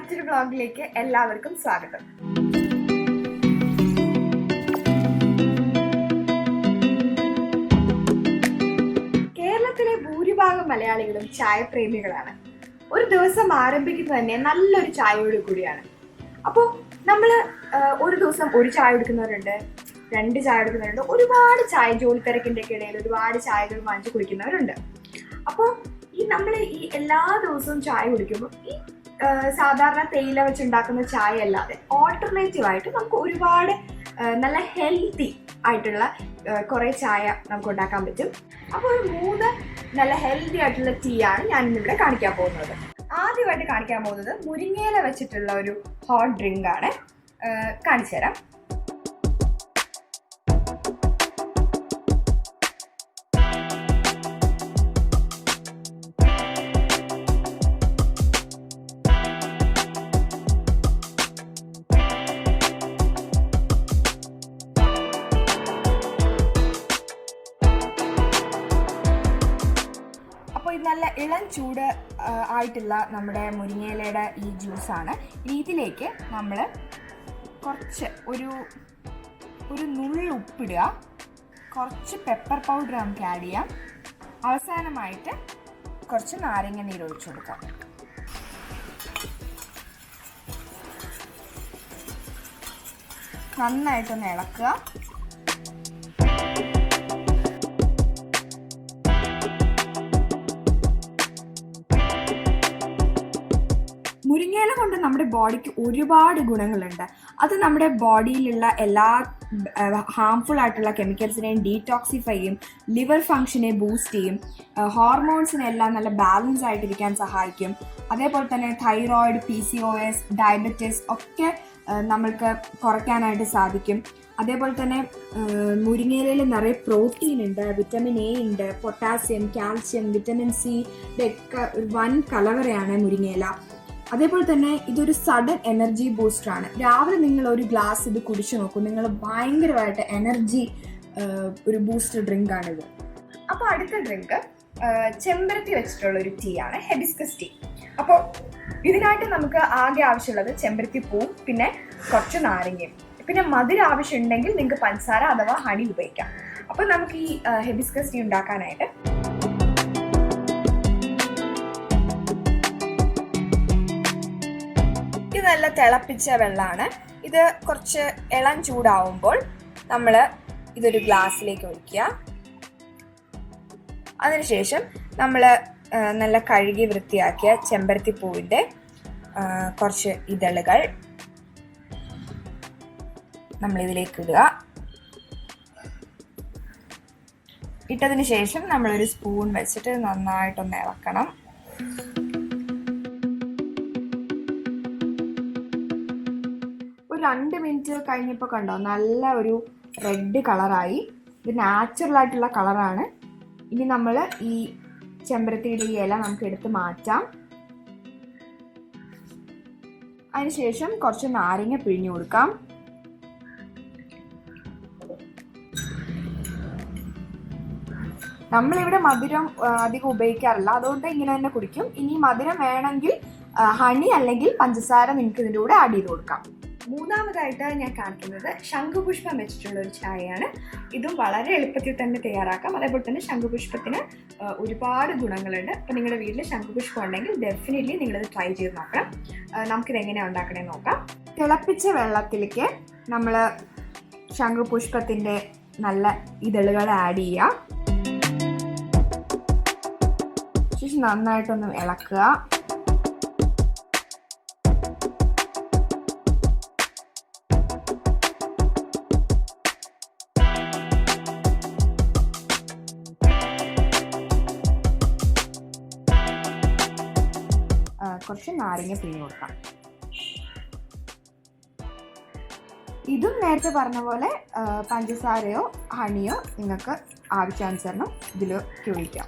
മറ്റൊരു വ്ളോഗിലേക്ക് എല്ലാവർക്കും സ്വാഗതം. കേരളത്തിലെ ഭൂരിഭാഗം മലയാളികളും ചായപ്രേമികളാണ്. ഒരു ദിവസം ആരംഭിക്കുന്നത് തന്നെ നല്ലൊരു ചായയോട് കൂടിയാണ്. അപ്പോൾ നമ്മൾ ഒരു ദിവസം ഒരു ചായ എടുക്കുന്നവരുണ്ട്, 2 ചായ എടുക്കുന്നവരുണ്ട്, ഒരുപാട് ചായ ജോലി തിരക്കിൻ്റെ ഒക്കെ ഇടയിൽ ഒരുപാട് ചായകൾ വാങ്ങിച്ച് കുടിക്കുന്നവരുണ്ട്. അപ്പോൾ നമ്മൾ ഈ എല്ലാ ദിവസവും ചായ കുടിക്കുമ്പോൾ ഈ സാധാരണ തേയില വെച്ചുണ്ടാക്കുന്ന ചായ അല്ലാതെ ഓൾട്ടർനേറ്റീവായിട്ട് നമുക്ക് ഒരുപാട് നല്ല ഹെൽത്തി ആയിട്ടുള്ള കുറേ ചായ നമുക്ക് ഉണ്ടാക്കാൻ പറ്റും. അപ്പോൾ ഒരു 3 നല്ല ഹെൽത്തി ആയിട്ടുള്ള ടീ ആണ് ഞാൻ ഇന്നിവിടെ കാണിക്കാൻ പോകുന്നത്. ആദ്യമായിട്ട് കാണിക്കാൻ പോകുന്നത് മുരിങ്ങയില വെച്ചിട്ടുള്ള ഒരു ഹോട്ട് ഡ്രിങ്ക് ആണ്. കാണിച്ചു തരാം. അപ്പോൾ ഇത് നല്ല ഇളം ചൂട് ആയിട്ടുള്ള നമ്മുടെ മുരിങ്ങയിലയുടെ ഈ ജ്യൂസാണ്. ഇതിലേക്ക് നമ്മൾ കുറച്ച് ഒരു നുള്ളി ഉപ്പിടുക, കുറച്ച് പെപ്പർ പൗഡർ നമുക്ക് ആഡ് ചെയ്യാം, അവസാനമായിട്ട് കുറച്ച് നാരങ്ങ നീര് ഒഴിച്ചു കൊടുക്കാം. നന്നായിട്ടൊന്ന് ഇളക്കുക. മുരിങ്ങയില കൊണ്ട് നമ്മുടെ ബോഡിക്ക് ഒരുപാട് ഗുണങ്ങളുണ്ട്. അത് നമ്മുടെ ബോഡിയിലുള്ള എല്ലാ ഹാംഫുൾ ആയിട്ടുള്ള കെമിക്കൽസിനെയും ഡീടോക്സിഫൈ ചെയ്യും, ലിവർ ഫങ്ഷനെ ബൂസ്റ്റ് ചെയ്യും, ഹോർമോൺസിനെല്ലാം നല്ല ബാലൻസ് ആയിട്ടിരിക്കാൻ സഹായിക്കും. അതേപോലെ തന്നെ തൈറോയിഡ്, PCOS, ഡയബറ്റിസ് ഒക്കെ നമ്മൾക്ക് കുറയ്ക്കാനായിട്ട് സാധിക്കും. അതേപോലെ തന്നെ മുരിങ്ങയിലയിൽ നിറയെ പ്രോട്ടീൻ ഉണ്ട്, വിറ്റമിൻ A ഉണ്ട്, പൊട്ടാസ്യം, കാൽസ്യം, വിറ്റമിൻ C ഇതൊക്കെ ഒരു വൻ കലവറയാണ് മുരിങ്ങയില. അതേപോലെ തന്നെ ഇതൊരു സഡൻ എനർജി ബൂസ്റ്ററാണ്. രാവിലെ നിങ്ങൾ ഒരു ഗ്ലാസ് ഇത് കുടിച്ചു നോക്കൂ, നിങ്ങൾ ഭയങ്കരമായിട്ട് എനർജി ഒരു ബൂസ്റ്റർ ഡ്രിങ്ക് ആണിത്. അപ്പോൾ അടുത്ത ഡ്രിങ്ക് ചെമ്പരത്തി വെച്ചിട്ടുള്ള ഒരു ടീ ആണ്, ഹെബിസ്കസ് ടീ. അപ്പോൾ ഇതിനായിട്ട് നമുക്ക് ആകെ ആവശ്യമുള്ളത് ചെമ്പരത്തി പൂവും പിന്നെ കുറച്ച് നാരങ്ങയും, പിന്നെ മധുരം ആവശ്യമുണ്ടെങ്കിൽ നിങ്ങൾക്ക് പഞ്ചസാര അഥവാ ഹണി ഉപയോഗിക്കാം. അപ്പോൾ നമുക്ക് ഈ ഹെബിസ്കസ് ടീ ഉണ്ടാക്കാനായിട്ട് ഇത് നല്ല തിളപ്പിച്ച വെള്ളമാണ്. ഇത് കുറച്ച് ഇളം ചൂടാവുമ്പോൾ നമ്മൾ ഇതൊരു ഗ്ലാസ്സിലേക്ക് ഒഴിക്കുക. അതിനുശേഷം നമ്മൾ നല്ല കഴുകി വൃത്തിയാക്കിയ ചെമ്പരത്തി പൂവിൻ്റെ കുറച്ച് ഇതളുകൾ നമ്മളിതിലേക്ക് ഇടുക. ഇട്ടതിന് ശേഷം നമ്മളൊരു സ്പൂൺ വെച്ചിട്ട് നന്നായിട്ടൊന്ന് ഇളക്കണം. ഒരു 2 മിനിറ്റ് കഴിഞ്ഞപ്പോൾ കണ്ടോ, നല്ല ഒരു റെഡ് കളറായി. ഇത് നാച്ചുറൽ ആയിട്ടുള്ള കളറാണ്. ഇനി നമ്മൾ ഈ ചെമ്പരത്തിയുടെ ഈ ഇല നമുക്ക് എടുത്ത് മാറ്റാം. അതിനുശേഷം കുറച്ച് നാരങ്ങ പിഴിഞ്ഞു കൊടുക്കാം. നമ്മളിവിടെ മധുരം അധികം ഉപയോഗിക്കാറില്ല, അതുകൊണ്ട് ഇങ്ങനെ തന്നെ കുടിക്കും. ഇനി മധുരം വേണമെങ്കിൽ ഹണി അല്ലെങ്കിൽ പഞ്ചസാര നിങ്ങൾക്ക് ഇതിൻ്റെ കൂടെ ആഡ് ചെയ്ത് കൊടുക്കാം. മൂന്നാമതായിട്ട് ഞാൻ കാണിക്കുന്നത് ശംഖുപുഷ്പം വെച്ചിട്ടുള്ള ഒരു ചായയാണ്. ഇതും വളരെ എളുപ്പത്തിൽ തന്നെ തയ്യാറാക്കാം. അതേപോലെ തന്നെ ശംഖുപുഷ്പത്തിന് ഒരുപാട് ഗുണങ്ങളുണ്ട്. അപ്പോൾ നിങ്ങളുടെ വീട്ടിൽ ശംഖുപുഷ്പം ഉണ്ടെങ്കിൽ ഡെഫിനറ്റ്ലി നിങ്ങളിത് ട്രൈ ചെയ്ത് നോക്കണം. നമുക്കിത് എങ്ങനെയാണ് ഉണ്ടാക്കണമെന്ന് നോക്കാം. തിളപ്പിച്ച വെള്ളത്തിലേക്ക് നമ്മൾ ശംഖുപുഷ്പത്തിൻ്റെ നല്ല ഇതളുകൾ ആഡ് ചെയ്യുക. ശേഷം നന്നായിട്ടൊന്ന് ഇളക്കുക. കുറച്ച് നാരങ്ങ പിഴിഞ്ഞ് കൊടുക്കാം. ഇതും നേരത്തെ പറഞ്ഞ പോലെ പഞ്ചസാരയോ ഹണിയോ നിങ്ങൾക്ക് ആവശ്യാനുസരണം ഇതിൽ ഒഴിക്കാം.